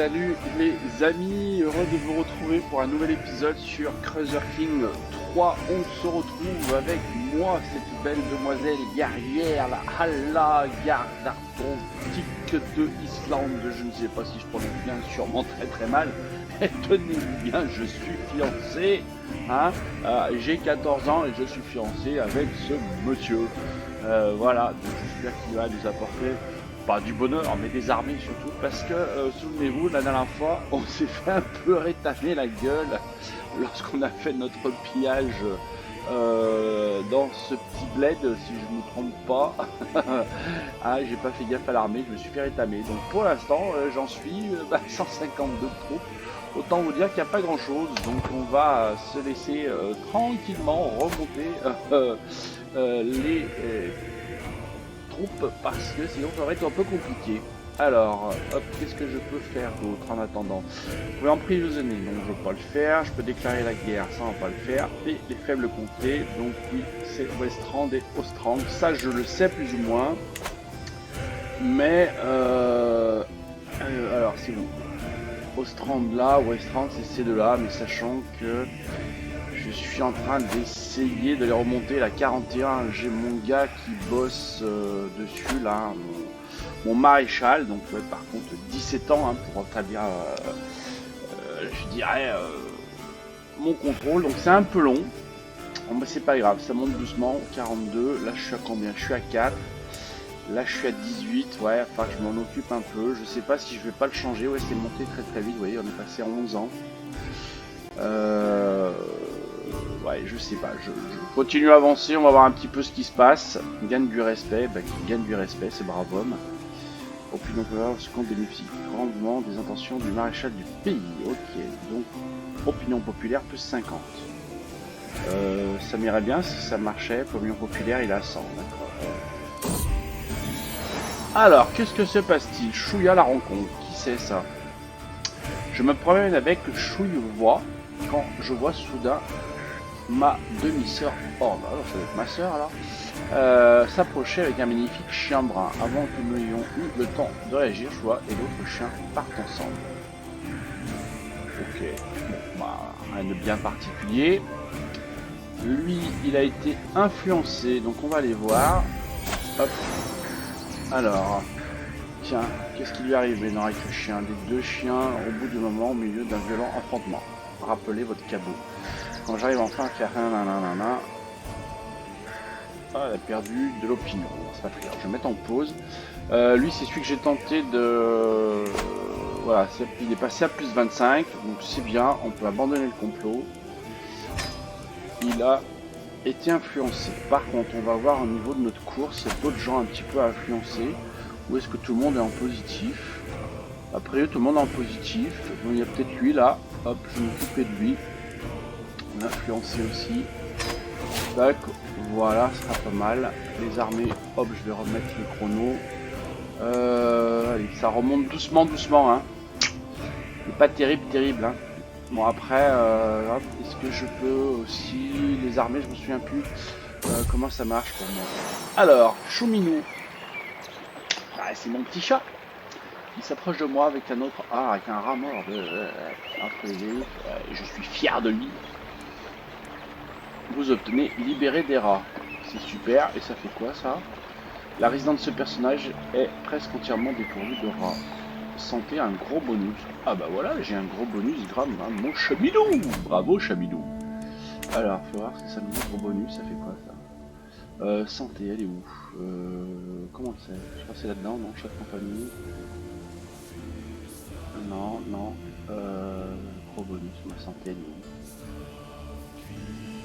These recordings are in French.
Salut les amis, heureux de vous retrouver pour un nouvel épisode sur Crusader King 3. On se retrouve avec moi, cette belle demoiselle guerrière, la Halla Gardartontique de Islande. Je ne sais pas si je prononce bien, sûrement très mal. Et tenez-vous bien, je suis fiancé, hein, j'ai 14 ans et je suis fiancé avec ce monsieur. Voilà, donc j'espère qu'il va nous apporter pas du bonheur, mais des armées surtout, parce que, souvenez-vous, la dernière fois, on s'est fait un peu rétamer la gueule lorsqu'on a fait notre pillage dans ce petit bled, si je ne me trompe pas. Ah, j'ai pas fait gaffe à l'armée, je me suis fait rétamer. Donc pour l'instant, j'en suis 152 troupes. Autant vous dire qu'il n'y a pas grand chose, donc on va se laisser tranquillement remonter les troupes parce que sinon ça va être un peu compliqué. Alors, hop, qu'est-ce que je peux faire d'autre en attendant? Vous pouvez emprisonner, donc je ne vais pas le faire. Je peux déclarer la guerre, ça on va pas le faire. Et les faibles comtés, donc oui, c'est Westrand et Ostrand. Ça je le sais plus ou moins. Mais, alors c'est bon. Ostrand là, Westrand c'est ces deux-là, mais sachant que je suis en train d'essayer de les remonter. La 41, j'ai mon gars qui bosse dessus là, mon maréchal, donc ouais, par contre 17 ans hein, pour établir, je dirais, mon contrôle, donc c'est un peu long. Bon, bah, c'est pas grave, ça monte doucement. 42, là je suis à combien? Je suis à 4. Là je suis à 18, ouais, enfin je m'en occupe un peu, je sais pas si je vais pas le changer, ouais c'est monté très vite, vous voyez, on est passé à 11 ans. Ouais, je sais pas, je continue à avancer, on va voir un petit peu ce qui se passe. Gagne du respect, bah qui gagne du respect, c'est brave homme. Opinion populaire, ce qu'on bénéficie grandement des intentions du maréchal du pays, ok, donc opinion populaire plus 50. Ça m'irait bien si ça marchait, opinion populaire il est à 100, d'accord. Alors, qu'est-ce que se passe-t-il? Chouïa la rencontre, qui c'est ça? Je me promène avec Chouïa quand je vois soudain ma demi-sœur Orne, alors ça doit être ma sœur alors, s'approcher avec un magnifique chien brun. Avant que nous ayons eu le temps de réagir, Chouïa et l'autre chien partent ensemble. Ok, bon, bah, rien de bien particulier. Lui, il a été influencé, donc on va aller voir. Hop. Alors, tiens, qu'est-ce qui lui arrive maintenant avec le chien? Les deux chiens au bout du moment au milieu d'un violent affrontement. Rappelez votre cabot. Quand j'arrive enfin à faire nanana, ah, elle a perdu de l'opinion. C'est pas très grave, je vais mettre en pause. Lui, c'est celui que j'ai tenté de... Voilà, il est passé à plus 25, donc c'est bien, on peut abandonner le complot. Il a été influencé. Par contre, on va voir au niveau de notre course, il y a d'autres gens un petit peu à influencer. Ou est-ce que tout le monde est en positif? Après, tout le monde est en positif. Bon, il y a peut-être lui là. Hop, je vais m'occuper de lui. On a influencé aussi. Tac, voilà, ce sera pas mal. Les armées, hop, je vais remettre le chrono. Allez, ça remonte doucement, hein. C'est pas terrible, hein. Bon, après, hop, est-ce que je peux aussi... Les armées, je me souviens plus comment ça marche pour moi. Alors, Chouminou. Ah, c'est mon petit chat. Il s'approche de moi avec un autre... Ah, avec un rat mort entre les deux. Je suis fier de lui. Vous obtenez libérer des rats. C'est super. Et ça fait quoi, ça? La résidence de ce personnage est presque entièrement dépourvue de rats. Santé, un gros bonus. Ah bah voilà, j'ai un gros bonus grave à mon Chamidou. Bravo Chamidou. Alors, faut voir ce que ça nous dit, gros bonus, ça fait quoi ça? Santé, elle est où? Comment c'est? Je crois que c'est là-dedans, non? Chat de compagnie. Non. Gros bonus, ma santé, elle est où?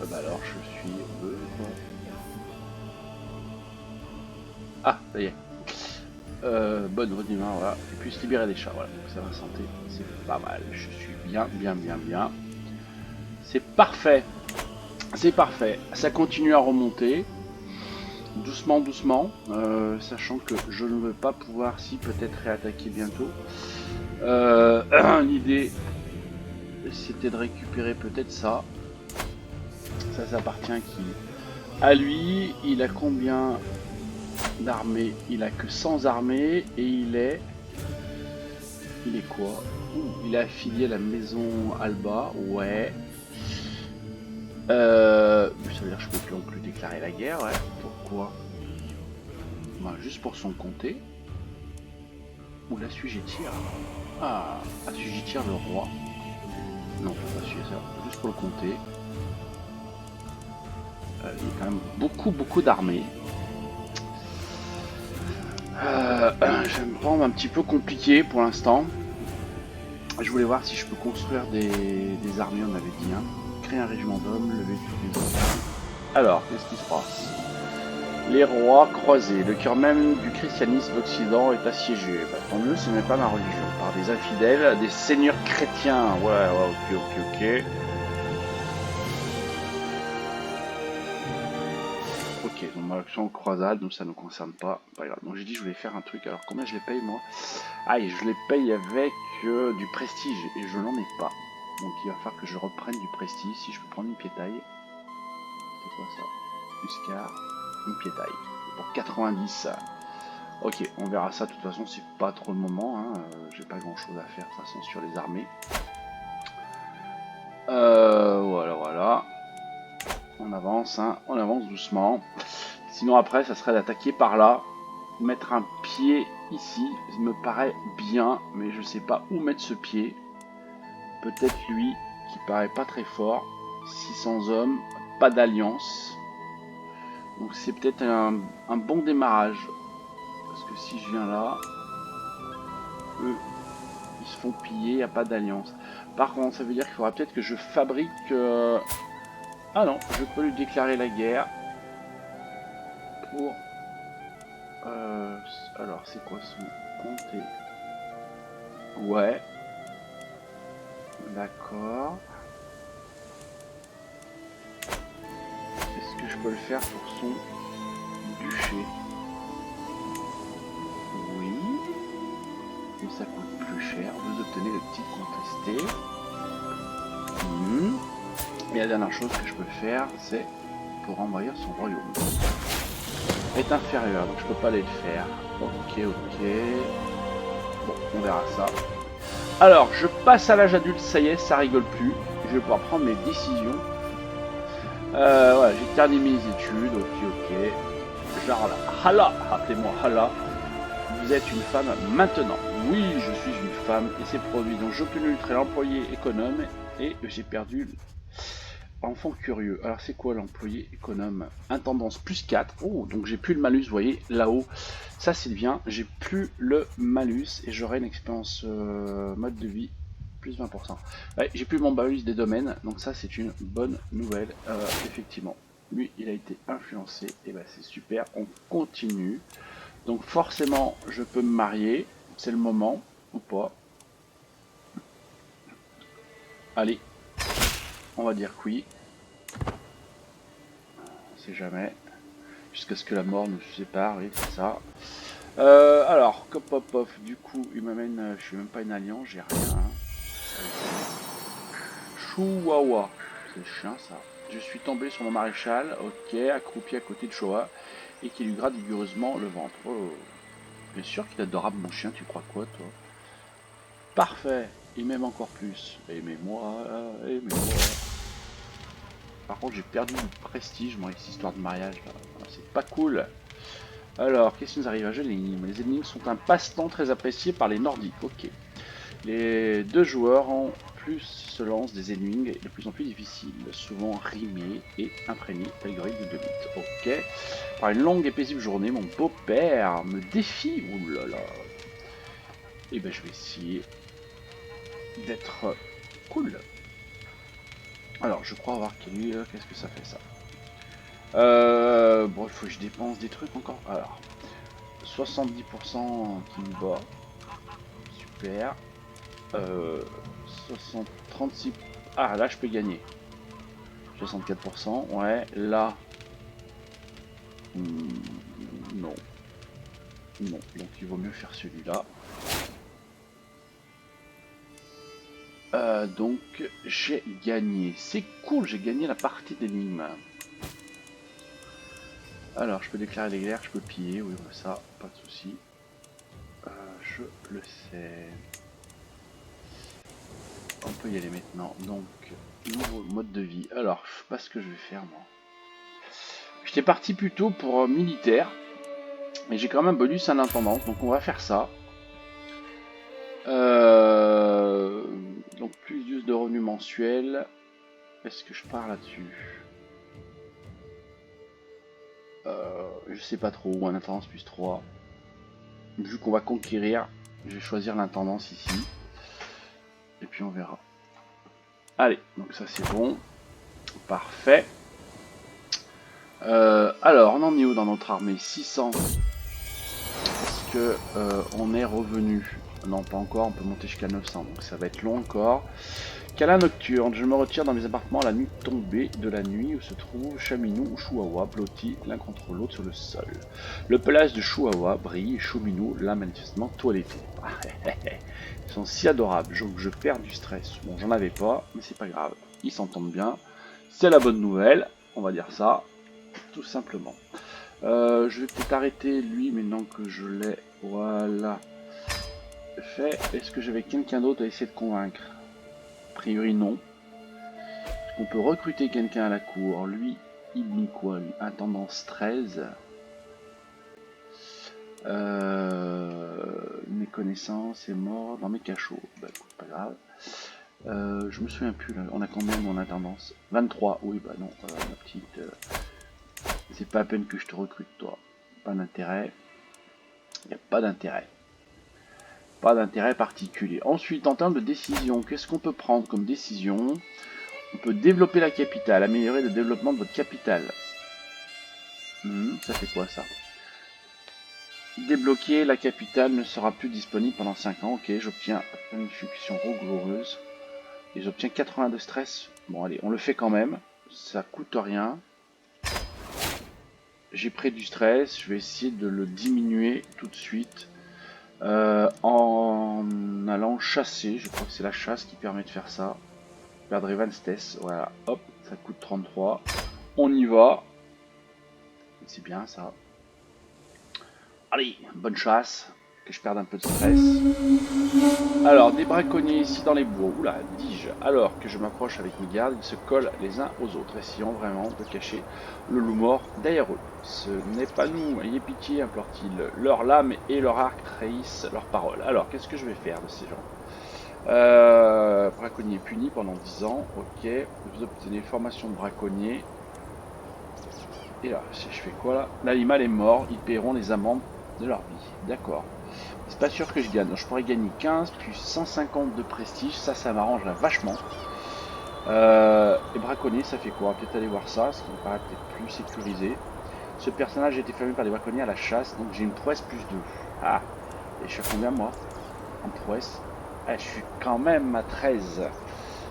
Ah bah alors, je suis quoi? Ah, ça y est. Bonne redémarre, voilà. Et puis se libérer des chats, voilà. Donc ça va, santé, c'est pas mal. Je suis bien. C'est parfait. Ça continue à remonter. Doucement. Sachant que je ne veux pas pouvoir, si peut-être réattaquer bientôt. L'idée, c'était de récupérer peut-être ça. Ça appartient à qui? À lui, il a combien d'armées? Il a que 100 armées et il est quoi? Il est affilié à la maison Alba, ouais. Ça veut dire que je peux plus non plus déclarer la guerre, ouais. Pourquoi? Bah, juste pour son comté. Ou l'assujettir. Ah, assujettir le roi. Non, pas assujettir, juste pour le comté. Il y a quand même beaucoup d'armées. Je vais me prendre un petit peu compliqué pour l'instant. Je voulais voir si je peux construire des armées, on avait dit. Hein. Créer un régiment d'hommes, lever toutes les autres. Alors, qu'est-ce qui se passe? Les rois croisés, le cœur même du christianisme d'Occident est assiégé. Bah, tant mieux, ce n'est pas ma religion. Par des infidèles, des seigneurs chrétiens. Ouais, ok. Ok, donc ma action croisade, donc ça ne nous concerne pas. Pas grave. Donc j'ai dit je voulais faire un truc. Alors combien je les paye moi? Ah, et je les paye avec du prestige et je n'en ai pas. Donc il va falloir que je reprenne du prestige. Si je peux prendre une piétaille. C'est quoi ça? Uscar, une piétaille. Pour 90. Ok, on verra ça. De toute façon, c'est pas trop le moment. Hein. J'ai pas grand chose à faire de toute façon sur les armées. Voilà. On avance, hein. On avance doucement. Sinon après, ça serait d'attaquer par là. Mettre un pied ici, ça me paraît bien, mais je sais pas où mettre ce pied. Peut-être lui, qui paraît pas très fort. 600 hommes, pas d'alliance. Donc c'est peut-être un bon démarrage. Parce que si je viens là, eux, ils se font piller, il n'y a pas d'alliance. Par contre, ça veut dire qu'il faudra peut-être que je fabrique... Ah non, je peux lui déclarer la guerre. Pour... Alors, c'est quoi son comté? Ouais. D'accord. Est-ce que je peux le faire pour son duché? Oui. Mais ça coûte plus cher. Vous obtenez le titre contesté. Et la dernière chose que je peux faire, c'est pour envahir son royaume. Est inférieur, donc je peux pas aller le faire. Ok. Bon, on verra ça. Alors, je passe à l'âge adulte, ça y est, ça rigole plus. Je vais pouvoir prendre mes décisions. Voilà, j'ai terminé mes études, ok. Genre là, Hala, appelez-moi Hala. Vous êtes une femme maintenant. Oui, je suis une femme et c'est produit. Donc j'ai obtenu le trait employé économe et j'ai perdu enfant curieux. Alors c'est quoi l'employé économe? Intendance plus 4. Oh, donc j'ai plus le malus, vous voyez, là-haut. Ça c'est bien, j'ai plus le malus et j'aurai une expérience mode de vie plus 20%. Ouais, j'ai plus mon malus des domaines, donc ça c'est une bonne nouvelle, effectivement. Lui, il a été influencé, et ben c'est super, on continue. Donc forcément, je peux me marier, c'est le moment, ou pas. Allez, on va dire que oui. On sait jamais. Jusqu'à ce que la mort nous sépare, oui, c'est ça. Alors, Kopopov, du coup, il m'amène, je suis même pas une alliance, j'ai rien. Chouawa, c'est chien ça. Je suis tombé sur mon maréchal, ok, accroupi à côté de Shoah, et qui lui gratte vigoureusement le ventre. Oh, bien sûr qu'il est adorable mon chien, tu crois quoi toi? Parfait, il m'aime encore plus. Aimez-moi. Par contre, j'ai perdu du prestige, moi, avec cette histoire de mariage là. C'est pas cool. Alors, qu'est-ce qui nous arrive à l'énigme? Les énigmes sont un passe-temps très apprécié par les Nordiques. Ok. Les deux joueurs en plus se lancent des énigmes de plus en plus difficiles, souvent rimées et imprégnées d'algorithmes de mythes. Ok. Par une longue et paisible journée, mon beau-père me défie. Ouh là là. Et ben, je vais essayer d'être cool. Alors, je crois avoir qu'est-ce que ça fait ça? Bon, il faut que je dépense des trucs encore. Alors, 70% qui me bat. Super. 36. Ah, là, je peux gagner. 64%. Ouais, là. Non. Non. Donc, il vaut mieux faire celui-là. Donc, j'ai gagné. C'est cool, j'ai gagné la partie d'énigme. Alors, je peux déclarer les guerres, je peux piller, oui, ça, pas de souci. Je le sais. on peut y aller maintenant. Donc, nouveau mode de vie. Alors, je sais pas ce que je vais faire moi. J'étais parti plutôt pour militaire. Mais j'ai quand même un bonus à l'intendance. Donc on va faire ça. Donc plus de revenus mensuels. Est-ce que je pars là-dessus? Je sais pas trop. Ou un intendance plus 3. Vu qu'on va conquérir, je vais choisir l'intendance ici. Et puis on verra. Allez, donc ça c'est bon. Parfait. Alors, on en est où dans notre armée? 600. Est-ce que on est revenu? Non, pas encore. On peut monter jusqu'à 900. Donc ça va être long encore. Câlin nocturne. Je me retire dans mes appartements à la nuit tombée de la nuit où se trouvent Chaminou ou Chouawa, blottis l'un contre l'autre sur le sol. Le pelage de Chouawa brille et Chouminou l'a manifestement toiletté. Ils sont si adorables. Je perds du stress. Bon, j'en avais pas, mais c'est pas grave. Ils s'entendent bien. C'est la bonne nouvelle. On va dire ça. Tout simplement. Je vais peut-être arrêter lui maintenant que je l'ai. Voilà. Fait. Est-ce que j'avais quelqu'un d'autre à essayer de convaincre? A priori non. On peut recruter quelqu'un à la cour. Lui, il dit quoi lui? Intendance 13. Mes connaissances est mort dans mes cachots. Bah écoute, pas grave. Je me souviens plus là. On a combien mon intendance? 23. Oui bah non, ma petite. C'est pas à peine que je te recrute toi. Pas d'intérêt. Il n'y a pas d'intérêt. Pas d'intérêt particulier. Ensuite, en termes de décision, qu'est-ce qu'on peut prendre comme décision? On peut développer la capitale, améliorer le développement de votre capitale. Ça fait quoi ça? Débloquer la capitale ne sera plus disponible pendant 5 ans. Ok, j'obtiens une exécution rigoureuse. Et j'obtiens 80 de stress. Bon allez, on le fait quand même. Ça coûte rien. J'ai pris du stress. Je vais essayer de le diminuer tout de suite. En allant chasser. Je crois que c'est la chasse qui permet de faire ça. Je perdrai 20 stress. Voilà, hop, ça coûte 33. On y va. C'est bien ça. Allez, bonne chasse. Que je perde un peu de stress. Alors, des braconniers ici dans les bois. Oula, dis-je. Alors que je m'approche avec mes gardes, ils se collent les uns aux autres, essayant vraiment de cacher le loup mort derrière eux. Ce n'est pas nous, ayez pitié, implore-t-il. Leur lame et leur arc trahissent leurs paroles. Alors, qu'est-ce que je vais faire de ces gens? Braconnier puni pendant 10 ans. Ok, vous obtenez formation de braconnier. Et là, si je fais quoi là? L'animal est mort, ils paieront les amendes de leur vie. D'accord. C'est pas sûr que je gagne. Donc, je pourrais gagner 15 plus 150 de prestige. Ça m'arrangerait vachement. Et braconnier, ça fait quoi? Peut-être aller voir ça, ce qui me paraît peut-être plus sécurisé. Ce personnage a été fermé par des braconniers à la chasse, donc j'ai une prouesse plus 2. Ah, et je suis à combien moi? En prouesse? Ah, je suis quand même à 13.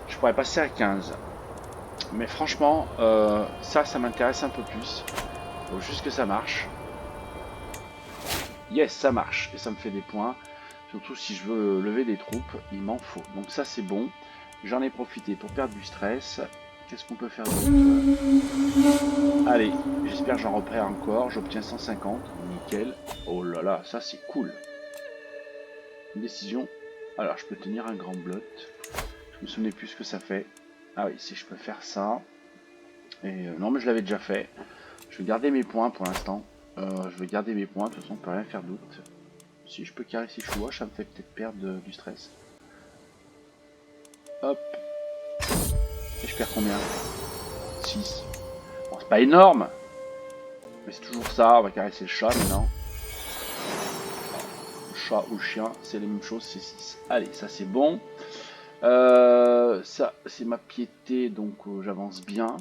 Je pourrais passer à 15. Mais franchement, ça m'intéresse un peu plus. Faut juste que ça marche. Yes, ça marche. Et ça me fait des points. Surtout si je veux lever des troupes, il m'en faut. Donc ça c'est bon. J'en ai profité pour perdre du stress. Qu'est-ce qu'on peut faire d'autre? Allez, j'espère que j'en reprends encore. J'obtiens 150. Nickel. Oh là là, ça c'est cool. Une décision. Alors je peux tenir un grand blot. Je me souvenais plus ce que ça fait. Ah oui, si je peux faire ça. Et non mais je l'avais déjà fait. Je vais garder mes points pour l'instant. Je vais garder mes points, de toute façon on peut rien faire d'autre. Si je peux caresser Choua, ça me fait peut-être perdre du stress. Hop. Et je perds combien? 6. Bon, c'est pas énorme. Mais c'est toujours ça, on va caresser le chat maintenant. Le chat ou le chien, c'est la même chose, c'est 6. Allez, ça c'est bon. Ça c'est ma piété, donc j'avance bien.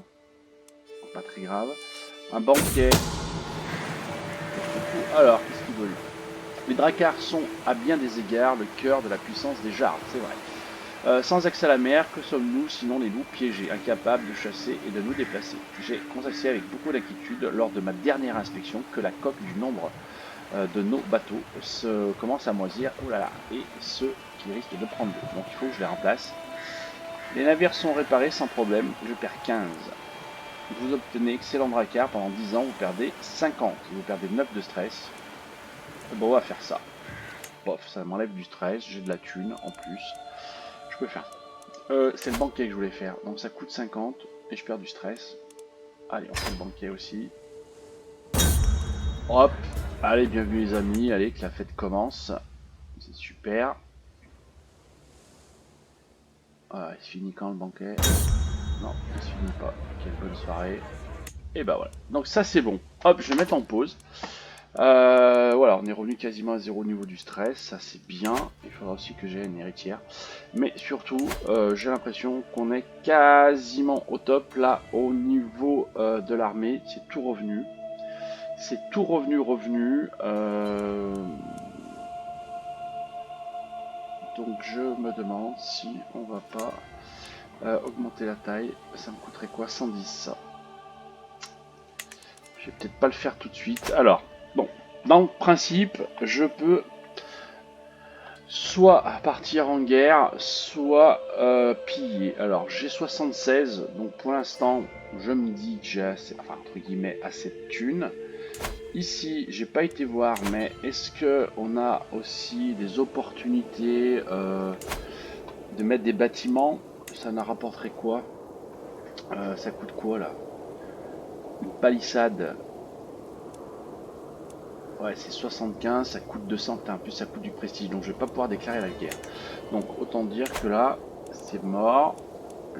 Pas très grave. Un banquet. Alors, qu'est-ce qu'ils veulent? Les Dracars sont, à bien des égards, le cœur de la puissance des Jarls, c'est vrai. Sans accès à la mer, que sommes-nous sinon les loups piégés, incapables de chasser et de nous déplacer? J'ai constaté avec beaucoup d'inquiétude lors de ma dernière inspection que la coque du nombre de nos bateaux commence à moisir, oh là là, et ceux qui risquent de prendre l'eau. Donc il faut que je les remplace. Les navires sont réparés sans problème, je perds 15. Vous obtenez excellent Dracar pendant 10 ans, vous perdez 50, vous perdez 9 de stress. Bon, on va faire ça. Bof, ça m'enlève du stress, j'ai de la thune en plus. Je peux faire ça. C'est le banquet que je voulais faire. Donc ça coûte 50 et je perds du stress. Allez, on fait le banquet aussi. Hop. Allez, bienvenue les amis. Allez, que la fête commence. C'est super. Ah, il se finit quand le banquet? Non, il se finit pas. Quelle bonne soirée. Et bah voilà. Donc ça c'est bon. Hop, je vais mettre en pause. Voilà, on est revenu quasiment à 0 au niveau du stress, ça c'est bien. Il faudra aussi que j'ai une héritière. Mais surtout, j'ai l'impression qu'on est quasiment au top là au niveau de l'armée. C'est tout revenu. C'est tout revenu. Donc je me demande si on va pas augmenter la taille. Ça me coûterait quoi? 110 ça. Je vais peut-être pas le faire tout de suite. Alors, bon, dans le principe, je peux soit partir en guerre, soit piller. Alors, j'ai 76, donc pour l'instant, je me dis que j'ai assez, enfin, entre guillemets, assez de thunes. Ici, j'ai pas été voir, mais est-ce que on a aussi des opportunités de mettre des bâtiments? Ça n'en rapporterait quoi? Ça coûte quoi là? Une palissade. Ouais, c'est 75, ça coûte 200, en plus ça coûte du prestige, donc je vais pas pouvoir déclarer la guerre. Donc autant dire que là, c'est mort.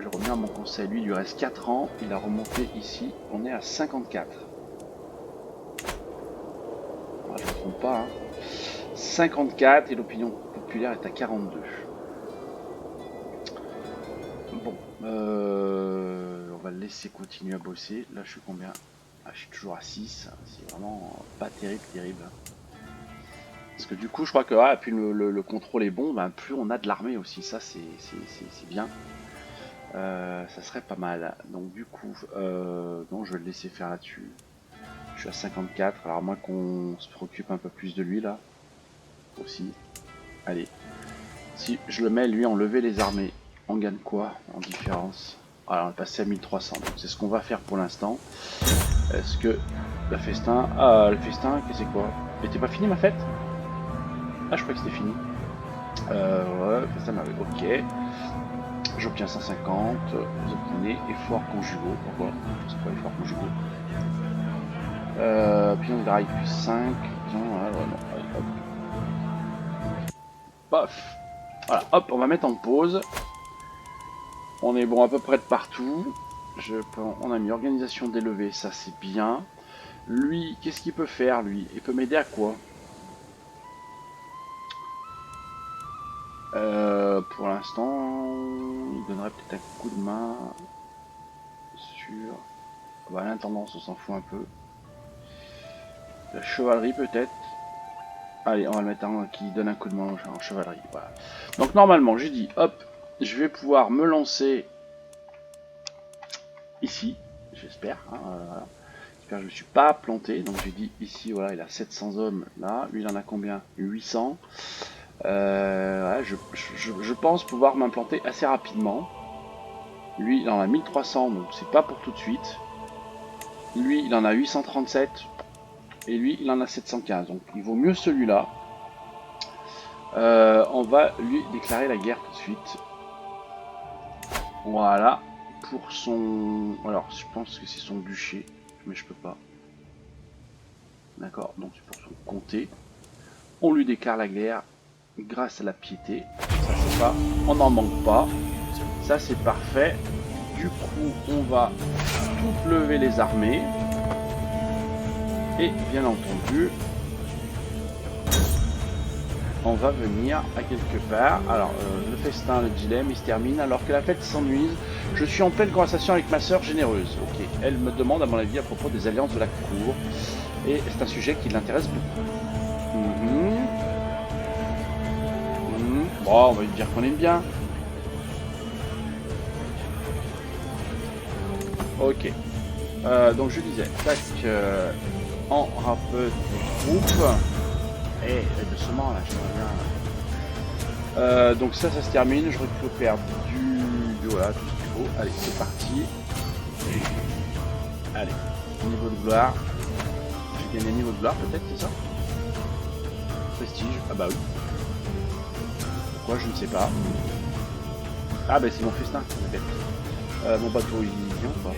Je reviens à mon conseil, lui il lui reste 4 ans, il a remonté ici, on est à 54. Ouais, je ne me trompe pas, hein. 54 et l'opinion populaire est à 42. Bon, on va le laisser continuer à bosser. Là je suis combien? Ah, je suis toujours à 6, c'est vraiment pas terrible. Parce que du coup je crois que puis le contrôle est bon, ben, plus on a de l'armée aussi, ça c'est bien. Ça serait pas mal. Donc du coup, non, je vais le laisser faire là-dessus. Je suis à 54, alors à moins qu'on se préoccupe un peu plus de lui là. Aussi. Allez. Si je le mets lui en lever les armées, on gagne quoi en différence? Alors on est passé à 1300, donc c'est ce qu'on va faire pour l'instant. Est-ce que le festin... Ah, le festin, qu'est-ce que c'est quoi? Était pas fini ma fête? Ah, je crois que c'était fini. Ouais, le festin m'avait... Ok. J'obtiens 150. Vous obtenez efforts conjugaux. Pourquoi? C'est quoi efforts conjugaux? Pion de graille plus 5. Non, ouais, non. Allez, hop. Paf. Voilà, hop, on va mettre en pause. On est bon à peu près de partout. On a mis organisation d'élevée, ça c'est bien. Lui, qu'est-ce qu'il peut faire lui? Il peut m'aider à quoi? Pour l'instant, il donnerait peut-être un coup de main sur... Bah, l'intendance, on s'en fout un peu. La chevalerie peut-être. Allez, on va le mettre en qui donne un coup de main en chevalerie. Voilà. Donc normalement, j'ai dit, hop, je vais pouvoir me lancer ici, j'espère. Hein, voilà. J'espère que je ne me suis pas planté. Donc j'ai dit ici, voilà, il a 700 hommes là. Lui, il en a combien? 800. Ouais, je pense pouvoir m'implanter assez rapidement. Lui, il en a 1300, donc c'est pas pour tout de suite. Lui, il en a 837. Et lui, il en a 715. Donc il vaut mieux celui-là. On va lui déclarer la guerre tout de suite. Voilà. Pour son... Alors, je pense que c'est son duché. Mais je peux pas. D'accord, donc c'est pour son comté. On lui déclare la guerre grâce à la piété. Ça c'est pas... On n'en manque pas. Ça c'est parfait. Du coup, on va tout lever les armées. Et bien entendu, on va venir à quelque part. Alors, le festin, le dilemme, il se termine alors que la fête s'ennuise. Je suis en pleine conversation avec ma sœur généreuse. Ok, elle me demande à mon avis à propos des alliances de la cour. Et c'est un sujet qui l'intéresse beaucoup. Bon, on va lui dire qu'on aime bien. Ok. Donc je disais, tac, en rappel des troupes. Et doucement là, je reviens. Donc ça se termine, je récupère voilà, tout ce qu'il faut. Allez, c'est parti. Allez, niveau de gloire. J'ai gagné niveau de gloire peut-être, c'est ça? Prestige, ah bah oui. Pourquoi, je ne sais pas. Ah bah c'est mon festin, on est bête. Mon bateau il vient ou pas?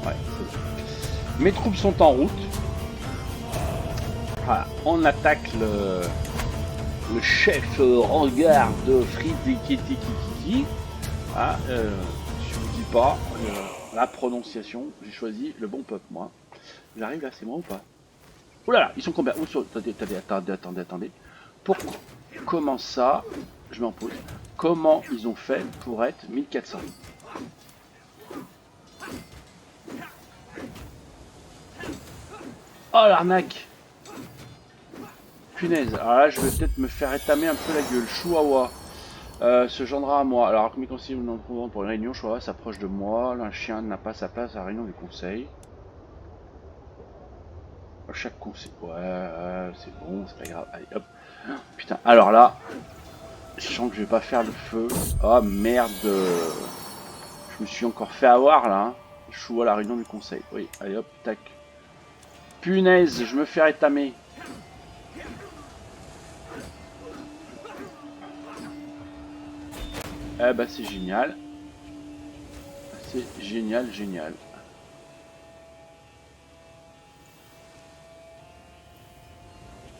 Ouais, c'est bon. Mes troupes sont en route. Voilà, on attaque le chef Rangard de Fridikiti. Ah, je vous dis pas la prononciation, j'ai choisi le bon peuple moi. J'arrive là, c'est moi ou pas? Oh là là, ils sont combien? Attendez. Pourquoi? Comment ça? Je m'en pose. Comment ils ont fait pour être 1400? Oh l'arnaque! Punaise, alors là je vais peut-être me faire étamer un peu la gueule. Chihuahua se joindra à moi. Alors, mes conseillers nous trouvons pour une réunion. Chihuahua s'approche de moi. Un chien n'a pas sa place à la réunion du conseil. Chaque conseil. Ouais, c'est bon, c'est pas grave. Allez hop. Putain, alors là, je sens que je vais pas faire le feu. Oh merde. Je me suis encore fait avoir là. Hein. Je suis à la réunion du conseil. Oui, allez hop, tac. Punaise, je me fais étamer. Eh bah c'est génial. C'est génial, génial.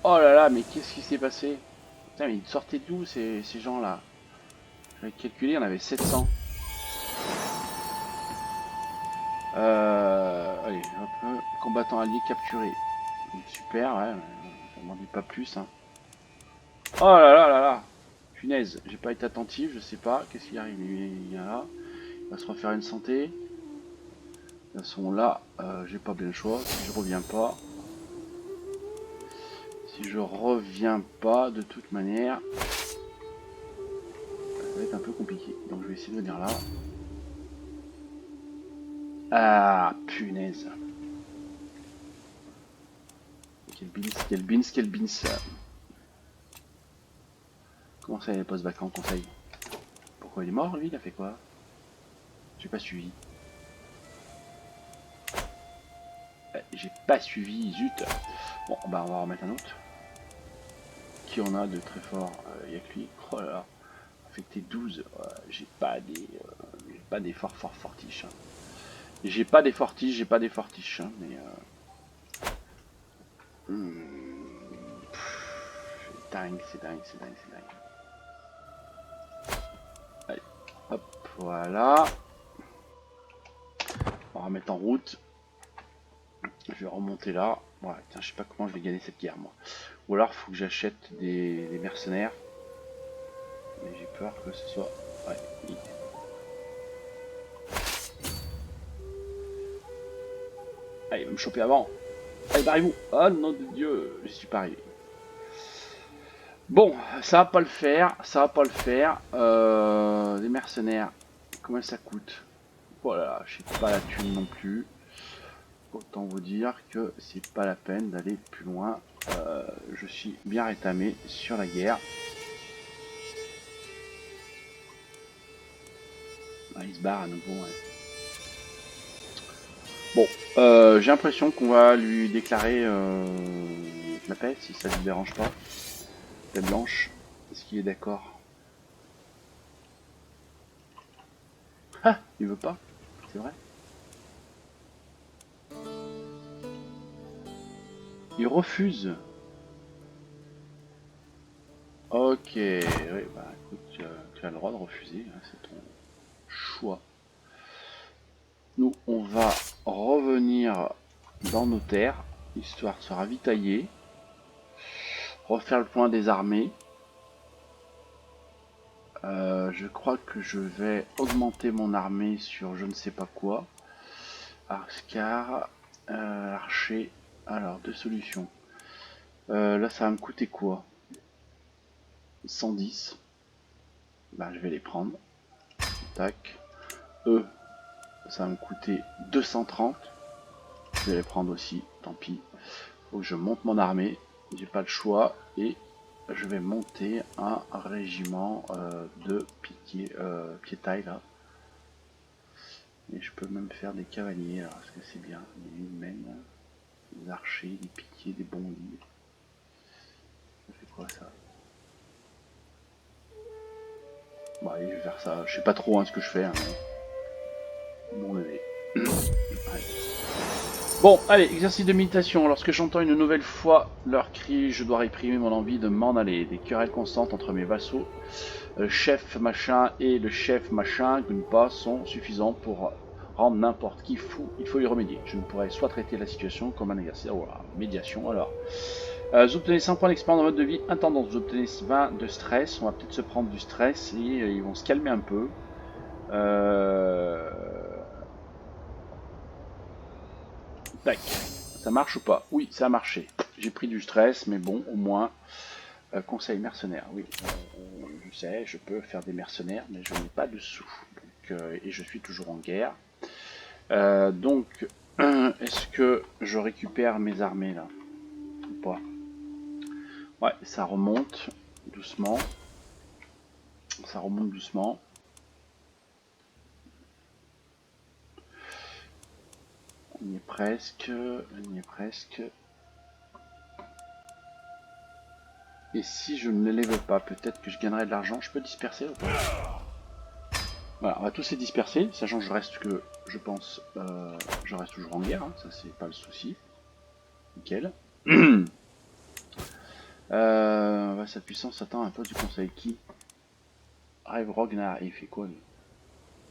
Oh là là, mais qu'est-ce qui s'est passé? Putain, mais ils sortaient d'où ces gens-là? J'avais calculé, il y en avait 700. Allez, hop, combattant allié capturé. Super, ouais, ça m'en dit pas plus. Hein. Oh là là là là! Punaise, j'ai pas été attentif, je sais pas. Qu'est-ce qui arrive? Il y a là. Il va se refaire une santé. De toute façon, là, j'ai pas bien le choix. Si je reviens pas. Si je reviens pas, de toute manière, ça va être un peu compliqué. Donc je vais essayer de venir là. Ah, punaise. Quel beans. Comment ça, il n'est pas ce vacant conseil? Pourquoi il est mort, lui? Il a fait quoi? J'ai pas suivi. J'ai pas suivi, zut. Bon, bah on va en remettre un autre. Qui on a de très fort? Il y a que lui. Oh là là. Affecté 12. J'ai pas des fortiches. Hein. J'ai pas des fortiches, hein, mais c'est dingue. Allez, hop, voilà. On va remettre en route. Je vais remonter là. Ouais, tiens, je sais pas comment je vais gagner cette guerre moi. Ou alors il faut que j'achète des mercenaires. Mais j'ai peur que ce soit. Ouais, allez, il va me choper avant. Allez, barrez-vous. Oh nom de Dieu, je suis pas arrivé. Bon, ça va pas le faire. Les mercenaires, combien ça coûte? Voilà, je sais pas la thune non plus. Autant vous dire que c'est pas la peine d'aller plus loin. Je suis bien rétamé sur la guerre. Ah, il se barre à nouveau. Ouais. Bon, j'ai l'impression qu'on va lui déclarer la paix si ça ne lui dérange pas. Paix blanche. Est-ce qu'il est d'accord? Ah, il veut pas. C'est vrai. Il refuse. Ok, oui, bah écoute, tu as le droit de refuser, hein, c'est ton choix. Nous, on va revenir dans nos terres, histoire de se ravitailler, refaire le point des armées. Je crois que je vais augmenter mon armée sur je ne sais pas quoi. Ascar, archer. Alors, deux solutions. Là, ça va me coûter quoi? 110. Bah, je vais les prendre. Tac. Eux, ça va me coûter 230. Je vais les prendre aussi, tant pis. Faut que je monte mon armée. J'ai pas le choix. Et je vais monter un régiment de piétaille là. Et je peux même faire des cavaliers. Alors, est-ce que c'est bien? Des humaines, des archers, des piquiers, des bondis. Ça fait quoi ça? Bon, allez, je vais faire ça. Je sais pas trop ce que je fais. Hein, mais... Bon bébé. Allez. Bon, allez, exercice de méditation. Lorsque j'entends une nouvelle fois leur cri, je dois réprimer mon envie de m'en aller. Des querelles constantes entre mes vassaux, le chef machin et le chef machin, Gunpa, sont suffisants pour rendre n'importe qui fou. Il faut y remédier. Je ne pourrais soit traiter la situation comme un exercice. Oh, voilà, médiation alors. Vous obtenez 100 points d'expérience dans mode de vie intendance. Vous obtenez 20 de stress. On va peut-être se prendre du stress et ils vont se calmer un peu. Tac. Ça marche ou pas? Oui, ça a marché. J'ai pris du stress, mais bon, au moins. Conseil mercenaire, oui. Je sais, je peux faire des mercenaires, mais je n'ai pas de sous. Donc, et je suis toujours en guerre. Donc, est-ce que je récupère mes armées là? Ou pas? Ouais, ça remonte doucement. Ça remonte doucement. On y est presque. On y est presque. Et si je ne l'élève pas, peut-être que je gagnerai de l'argent. Je peux disperser ou pas? Voilà, on va tous les disperser, sachant que je reste que, je pense, je reste toujours en guerre, hein, ça c'est pas le souci. Nickel. Sa puissance attend un peu du conseil. Qui? Rêve Rognar, il fait quoi lui?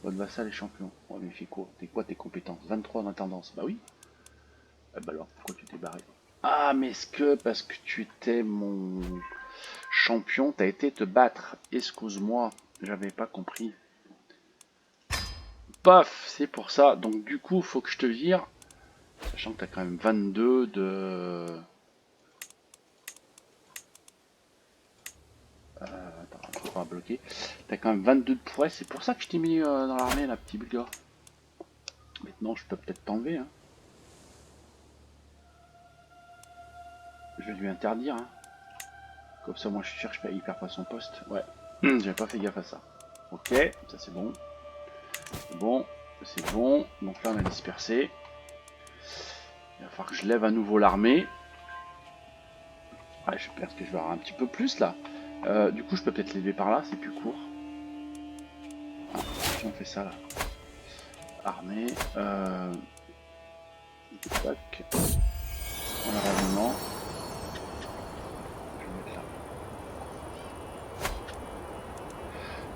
Votre vassal est champion. Oh, mais il fait quoi? T'es quoi tes compétences? 23 en intendance. Bah oui. Bah alors, pourquoi tu t'es barré? Ah, mais est-ce que parce que tu étais mon champion, t'as été te battre? Excuse-moi, j'avais pas compris. Paf, c'est pour ça. Donc du coup, faut que je te vire. Sachant que t'as quand même 22 de... Attends, faut pas bloquer. T'as quand même 22 de prouesse. C'est pour ça que je t'ai mis dans l'armée, là, petit gars. Maintenant, je peux peut-être t'enlever. Hein. Je vais lui interdire. Hein. Comme ça, moi, je suis sûr que il perd pas son poste. Ouais. J'avais pas fait gaffe à ça. Ok, ça c'est bon. C'est bon. C'est bon. Donc là, on a dispersé. Il va falloir que je lève à nouveau l'armée. Ouais, je pense que je vais avoir un petit peu plus là. Du coup, je peux peut-être l'élever par là, c'est plus court. Ah, si on fait ça là. Armée. Tac. On a raviment. Je vais mettre là.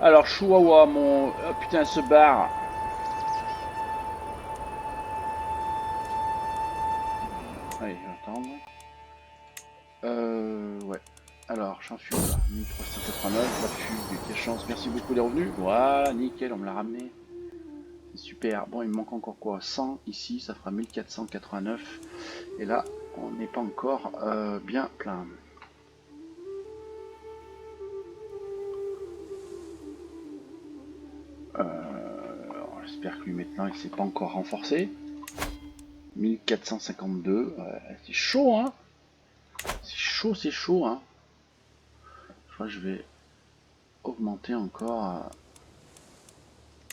Alors, Chihuahua, mon. Oh, putain, elle se barre. Allez, je vais attendre. Ouais. Alors, j'en suis là. 1389. La fugue. Quelle chance. Merci beaucoup les revenus. Voilà, nickel, on me l'a ramené. C'est super. Bon, il me manque encore quoi? 100 ici, ça fera 1489. Et là, on n'est pas encore bien plein. J'espère que lui maintenant il s'est pas encore renforcé. 1452. C'est chaud, hein? C'est chaud, hein? Je crois que je vais augmenter encore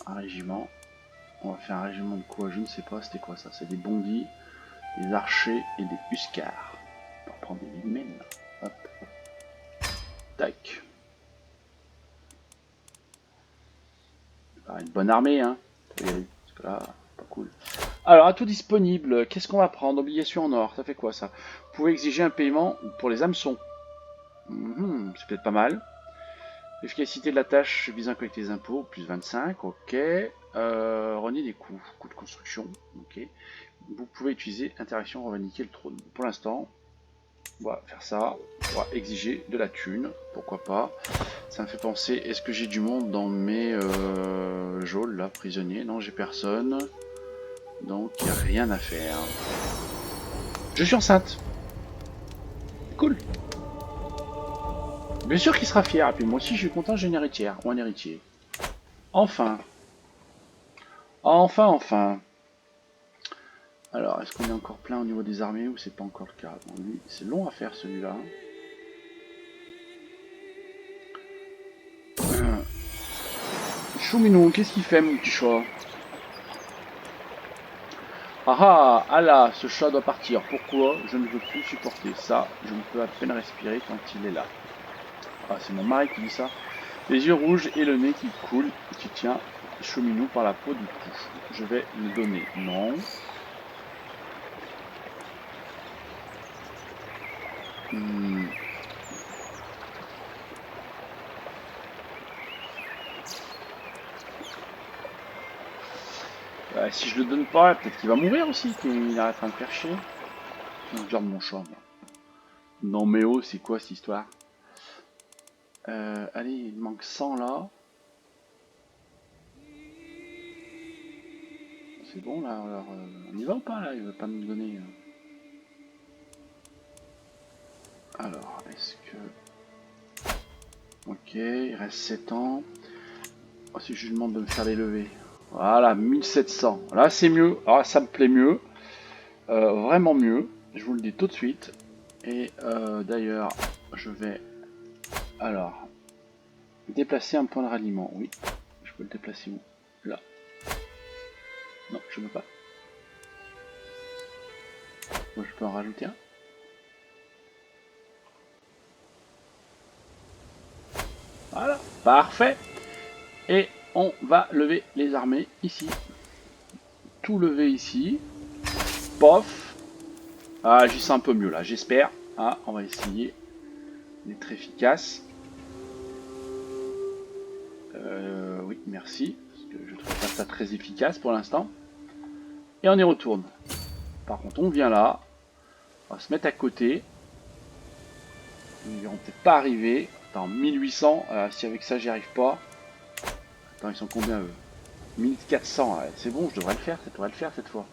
un régiment. On va faire un régiment de quoi? Je ne sais pas, c'était quoi ça? C'est des bondis, des archers et des huskars. On va prendre des lignes. Hop. Tac. Une bonne armée, hein? Parce que là, pas cool. Alors, atout disponible, qu'est-ce qu'on va prendre? Obligation en or, ça fait quoi ça? Vous pouvez exiger un paiement pour les hameçons. C'est peut-être pas mal. L'efficacité de la tâche visant à collecter les impôts, plus 25, ok. Renier des coûts, coûts de construction, ok. Vous pouvez utiliser interaction revendiquer le trône. Pour l'instant, on va faire ça. On va exiger de la thune, pourquoi pas. Ça me fait penser, est-ce que j'ai du monde dans mes geôles là, prisonniers? Non, j'ai personne. Donc, il n'y a rien à faire. Je suis enceinte. Cool. Bien sûr qu'il sera fier. Et puis moi aussi, je suis content, j'ai une héritière ou un héritier. Enfin. Enfin. Alors, est-ce qu'on est encore plein au niveau des armées ou c'est pas encore le cas? Bon, lui, c'est long à faire celui-là. Chouminou, qu'est-ce qu'il fait, mon petit chat? Ah ah là, ce chat doit partir. Pourquoi? Je ne veux plus supporter ça. Je ne peux à peine respirer quand il est là. Ah, c'est mon mari qui dit ça. Les yeux rouges et le nez qui coule, qui tient cheminou par la peau du cou. Je vais le donner. Non. Si je le donne pas, peut-être qu'il va mourir aussi, qu'il arrête de me faire chier. Je garde mon chat, moi. Non mais oh, c'est quoi cette histoire? Allez, il manque 100 là. C'est bon là, alors on y va ou pas là? Il veut pas nous donner. Alors, est-ce que... Ok, il reste 7 ans. Oh, si je lui demande de me faire les levées. Voilà, 1700. Là c'est mieux, ah, ça me plaît mieux. Vraiment mieux, je vous le dis tout de suite. Et d'ailleurs, je vais... Alors... Déplacer un point de ralliement, oui. Je peux le déplacer où? Là. Non, je ne peux pas. Moi, je peux en rajouter un. Voilà, parfait. Et on va lever les armées ici. Tout lever ici. Pof. Ah, j'y sens un peu mieux là, j'espère. Ah, on va essayer d'être efficace. Oui, merci. Parce que je trouve pas ça très efficace pour l'instant. Et on y retourne. Par contre, on vient là. On va se mettre à côté. Ils vont peut-être pas arriver. Attends, 1800. Si avec ça, j'y arrive pas. Attends, ils sont combien eux? 1400. Ouais, c'est bon, je devrais le faire. Ça devrait le faire cette fois.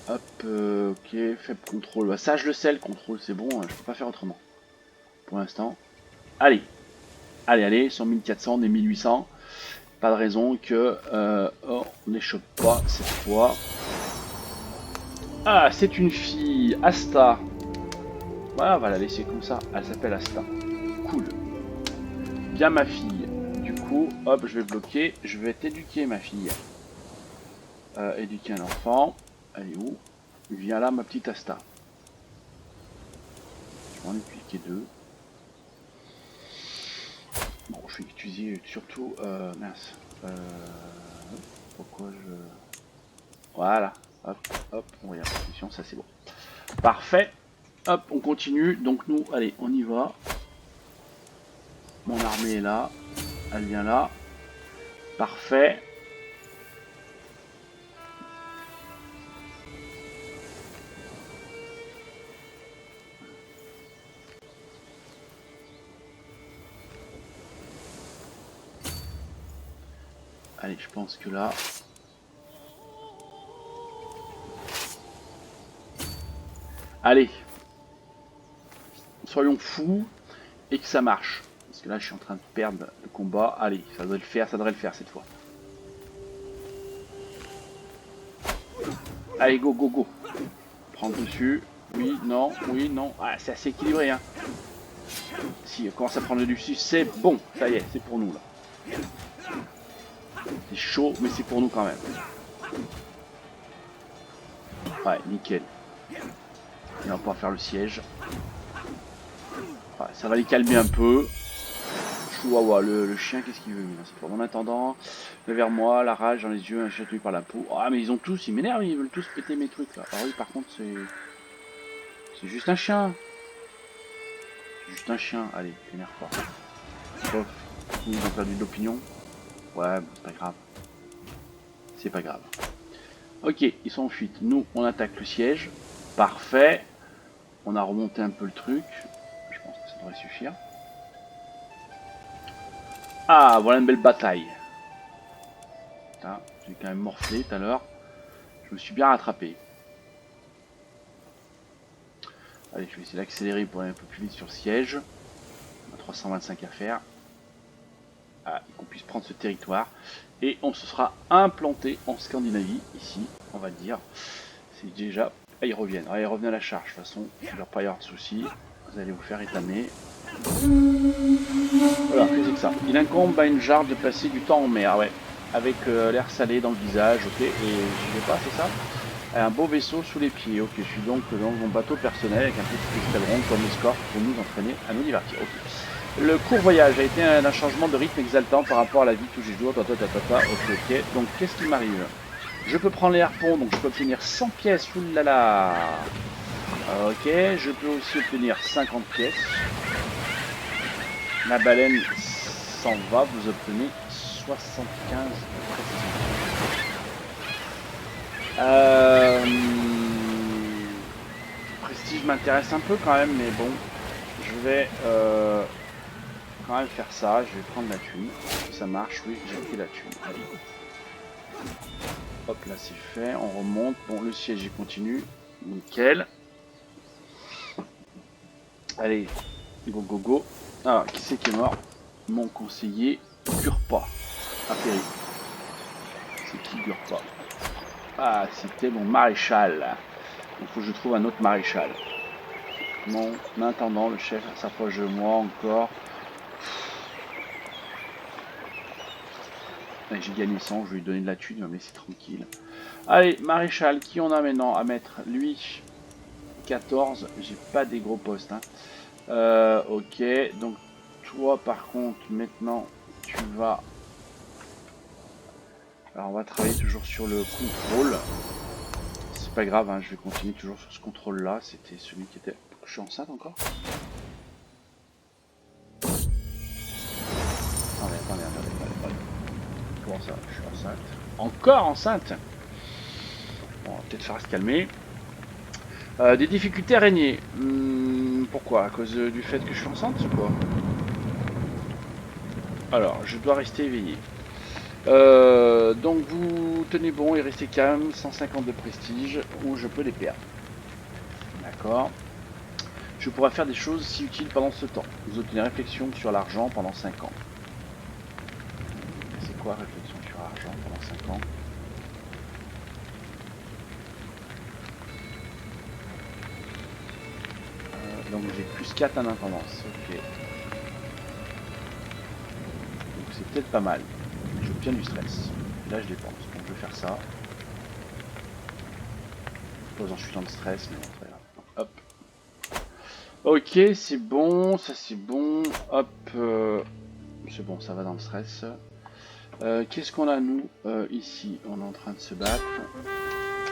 Hop, ok, faible contrôle. Bah, ça, je le sais, le contrôle, c'est bon. Je peux pas faire autrement. Pour l'instant. Allez. Allez, allez, sur 1400, on est 1800. Pas de raison que on n'échoppe pas cette fois. Ah, c'est une fille, Asta. Voilà, on va la laisser comme ça. Elle s'appelle Asta. Cool. Bien ma fille. Du coup, hop, je vais bloquer. Je vais t'éduquer ma fille. Éduquer un enfant. Elle est où? Viens là ma petite Asta. Je vais en éduquer deux. Bon, je vais utiliser surtout... mince. Pourquoi je... Voilà. Hop, hop, on regarde la position, ça c'est bon. Parfait. Hop, on continue. Donc nous, allez, on y va. Mon armée est là. Elle vient là. Parfait. Allez, je pense que là... Allez. Soyons fous et que ça marche. Parce que là, je suis en train de perdre le combat. Allez, ça devrait le faire cette fois. Allez, go, go, go. Prendre dessus. Oui, non, oui, non. Ah, c'est assez équilibré, hein. Si, on commence à prendre le dessus, c'est bon. Ça y est, c'est pour nous, là. C'est chaud, mais c'est pour nous quand même. Ouais, nickel. Et on va pouvoir faire le siège. Ouais, ça va les calmer un peu. Chouawa, le chien, qu'est-ce qu'il veut? En attendant, vers moi, la rage dans les yeux, un chien tué par la peau. Ah, mais ils ont tous, ils m'énervent, ils veulent tous péter mes trucs là. Ah oui, par contre, c'est juste un chien. C'est juste un chien. Allez, énerve pas. Sauf, ils ont perdu de l'opinion. Ouais, bon, c'est pas grave. C'est pas grave. Ok, ils sont en fuite. Nous, on attaque le siège. Parfait. On a remonté un peu le truc. Je pense que ça devrait suffire. Ah, voilà une belle bataille. J'ai quand même morflé tout à l'heure. Je me suis bien rattrapé. Allez, je vais essayer d'accélérer pour aller un peu plus vite sur le siège. On a 325 à faire. Ah, qu'on puisse prendre ce territoire. Et on se sera implanté en Scandinavie, ici, on va dire. C'est déjà... Ah, ils reviennent. Ah, ils reviennent à la charge, de toute façon. Il ne va pas y avoir de soucis. Vous allez vous faire étamer. Voilà, qu'est-ce que c'est que ça? Il incombe à une jarre de passer du temps en mer, ouais. Avec l'air salé dans le visage, ok. Et j'y vais pas, c'est ça? Un beau vaisseau sous les pieds. Ok, je suis donc dans mon bateau personnel avec un petit escadron comme escorte pour nous entraîner à nous divertir. Ok. Le court voyage a été un changement de rythme exaltant par rapport à la vie de tous les jours. Ok. Donc qu'est-ce qui m'arrive? Je peux prendre les harpons, donc je peux obtenir 100 pièces. Oulala. Ok, je peux aussi obtenir 50 pièces. La baleine s'en va, vous obtenez 75 précision. Prestige m'intéresse un peu quand même, mais bon, je vais quand même faire ça. Je vais prendre la thune. Ça marche, oui, j'ai pris la thune. Allez. Hop, là c'est fait, on remonte. Bon, le siège il continue. Nickel. Allez, go go go. Ah, qui c'est qui est mort? Mon conseiller Gurpa. Apéri. C'est qui Gurpa? Ah, c'était mon maréchal. Il faut que je trouve un autre maréchal. Mon intendant, le chef, s'approche de moi encore. J'ai gagné 100, je vais lui donner de la thune, il va me laisser tranquille. Allez, maréchal, qui on a maintenant à mettre? Lui, 14, j'ai pas des gros postes. Hein. Ok, donc toi par contre, maintenant, tu vas... Alors on va travailler toujours sur le contrôle. C'est pas grave, hein, je vais continuer toujours sur ce contrôle là. C'était celui qui était... Je suis enceinte encore? Attendez. Comment ça? Je suis enceinte. Encore enceinte? Bon, on va peut-être faire se calmer. Des difficultés araignées. Pourquoi? À cause du fait que je suis enceinte ou quoi? Alors, je dois rester éveillé. Donc vous tenez bon et restez calme, 150 de prestige, ou je peux les perdre. D'accord. Je pourrais faire des choses si utiles pendant ce temps. Vous obtenez réflexion sur l'argent pendant 5 ans. C'est quoi réflexion sur l'argent pendant 5 ans? Donc j'ai plus 4 en intendance. Ok. Donc c'est peut-être pas mal. J'obtiens du stress. Et là je dépense. Donc je vais faire ça. Je suis dans le stress, mais bon, très grave. Hop. Ok, c'est bon, ça c'est bon. Hop. C'est bon, ça va dans le stress. Qu'est-ce qu'on a nous ici? On est en train de se battre.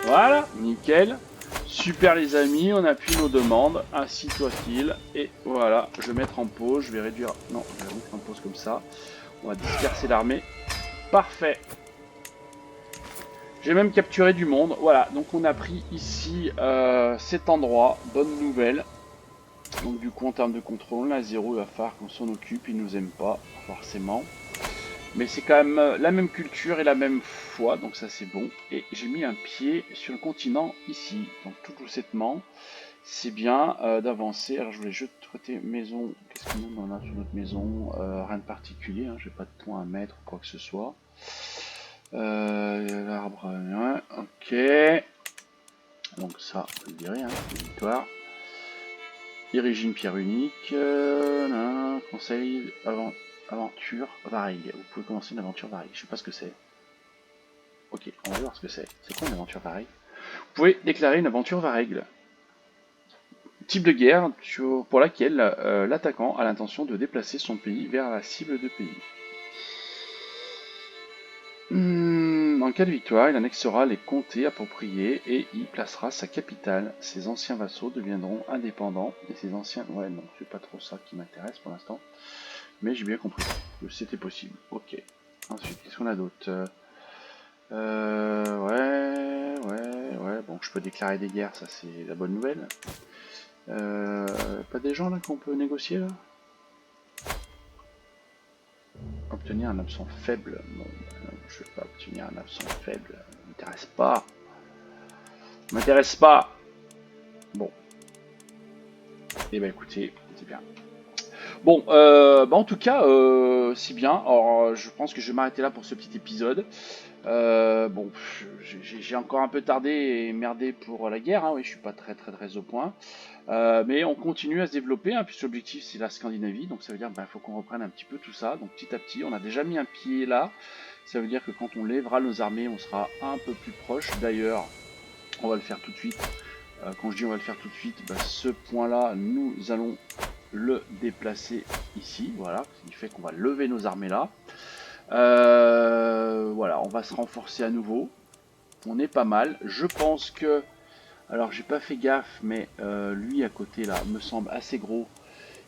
Voilà, nickel. Super les amis, on appuie nos demandes, ainsi soit-il. Et voilà, je vais mettre en pause, je vais réduire... Non, je vais mettre en pause comme ça. On va disperser l'armée. Parfait. J'ai même capturé du monde. Voilà, donc on a pris ici cet endroit. Bonne nouvelle. Donc du coup en termes de contrôle, la 0 il va falloir qu'on s'en occupe. Il nous aime pas, forcément. Mais c'est quand même la même culture et la même foi, donc ça c'est bon. Et j'ai mis un pied sur le continent ici, donc tout doucettement. C'est bien d'avancer. Alors je voulais juste traiter maison. Qu'est-ce que nous on a sur notre maison? Rien de particulier, hein. J'ai pas de point à mettre ou quoi que ce soit. L'arbre, ouais, ok. Donc ça, je dirais, hein, victoire. Origine pierre unique. Conseil aventure varie. Vous pouvez commencer une aventure varie. Je sais pas ce que c'est. Ok, on va voir ce que c'est. C'est quoi une aventure varie? Vous pouvez déclarer une aventure varie. Type de guerre pour laquelle l'attaquant a l'intention de déplacer son pays vers la cible de pays. En cas de victoire, il annexera les comtés appropriés et y placera sa capitale. Ses anciens vassaux deviendront indépendants et ses anciens... Ouais, non, c'est pas trop ça qui m'intéresse pour l'instant. Mais j'ai bien compris que c'était possible. Ok. Ensuite, qu'est-ce qu'on a d'autre? Ouais. Bon, je peux déclarer des guerres, ça c'est la bonne nouvelle. Pas des gens là qu'on peut négocier là? Obtenir un absent faible. Non, je vais pas obtenir un absent faible. Ça m'intéresse pas. Ça m'intéresse pas. Bon. Eh ben écoutez, c'est bien. Bon, en tout cas, c'est bien. Alors, je pense que je vais m'arrêter là pour ce petit épisode. Bon, j'ai encore un peu tardé et merdé pour la guerre. Hein, oui, je suis pas très au point. Mais on continue à se développer, hein, puisque l'objectif c'est la Scandinavie, donc ça veut dire qu'il faut qu'on reprenne un petit peu tout ça. Donc petit à petit, on a déjà mis un pied là. Ça veut dire que quand on lèvera nos armées, on sera un peu plus proche. D'ailleurs, On va le faire tout de suite. Quand je dis on va le faire tout de suite, bah, ce point-là, nous allons le déplacer ici. Voilà, ce qui fait qu'on va lever nos armées là. Voilà, on va se renforcer à nouveau. On est pas mal. Je pense que... Alors, j'ai pas fait gaffe, mais lui à côté là me semble assez gros.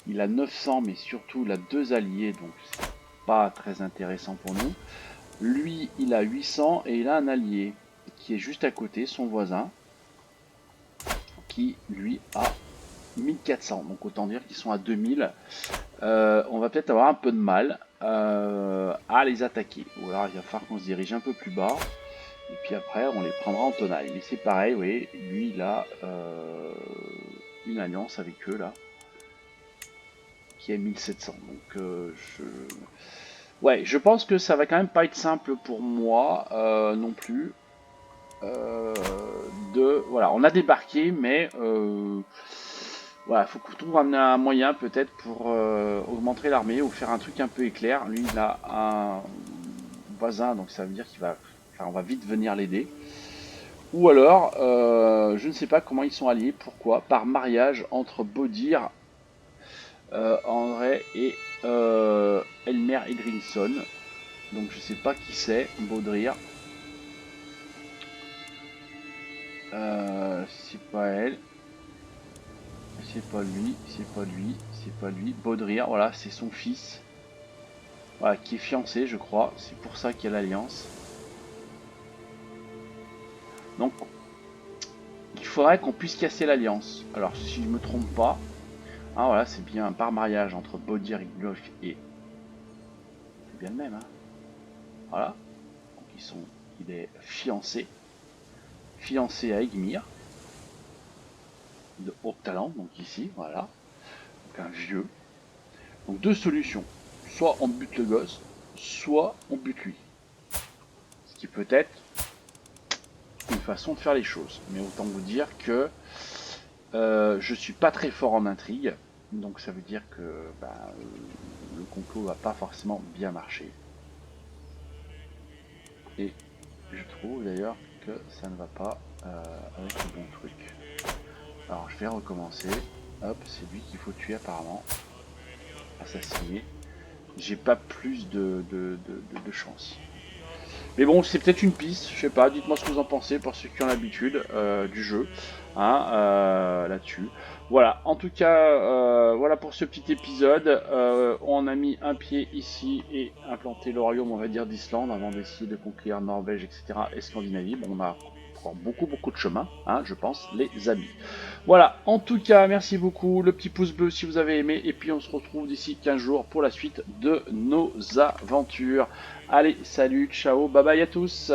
Il a 900, mais surtout il a 2 alliés, donc c'est pas très intéressant pour nous. Lui, il a 800 et il a un allié qui est juste à côté, son voisin, qui lui a 1400. Donc autant dire qu'ils sont à 2000. On va peut-être avoir un peu de mal à les attaquer. Ou alors il va falloir qu'on se dirige un peu plus bas. Et puis après, on les prendra en tenaille. Mais c'est pareil, oui, lui, il a une alliance avec eux, là, qui est 1700. Donc, ouais, je pense que ça va quand même pas être simple pour moi, non plus. Voilà, on a débarqué, mais voilà, faut qu'on trouve un moyen peut-être pour augmenter l'armée ou faire un truc un peu éclair. Lui, il a un voisin, donc ça veut dire qu'il va, enfin, on va vite venir l'aider. Ou alors, je ne sais pas comment ils sont alliés, pourquoi, par mariage entre Bodir, André et Elmer Edrinson. Donc je sais pas qui c'est, Baudrir. C'est pas elle. C'est pas lui, c'est pas lui, c'est pas lui. Baudrir, voilà, c'est son fils. Voilà, qui est fiancé, je crois. C'est pour ça qu'il y a l'alliance. Donc, il faudrait qu'on puisse casser l'alliance. Alors, si je me trompe pas, ah voilà, c'est bien par mariage entre Bodir Iglof et... C'est bien le même, hein. Voilà. Donc, il est fiancé. Fiancé à Egmir. De Octaland, donc ici, voilà. Donc un vieux. Donc deux solutions. Soit on bute le gosse, soit on bute lui. Ce qui peut être une façon de faire les choses. Mais autant vous dire que je suis pas très fort en intrigue. Donc ça veut dire que le complot va pas forcément bien marcher. Et je trouve d'ailleurs que ça ne va pas avec le bon truc. Alors je vais recommencer. Hop, c'est lui qu'il faut tuer apparemment. Assassiner. J'ai pas plus de chance. Mais bon, c'est peut-être une piste, je sais pas, dites-moi ce que vous en pensez pour ceux qui ont l'habitude du jeu, hein, là-dessus. Voilà, en tout cas, voilà pour ce petit épisode. On a mis un pied ici et implanté le royaume, on va dire, d'Islande avant d'essayer de conquérir Norvège, etc. et Scandinavie. Bon, on a encore beaucoup de chemin, hein, je pense, les amis. Voilà, en tout cas, merci beaucoup, le petit pouce bleu si vous avez aimé, et puis on se retrouve d'ici 15 jours pour la suite de nos aventures. Allez, salut, ciao, bye bye à tous.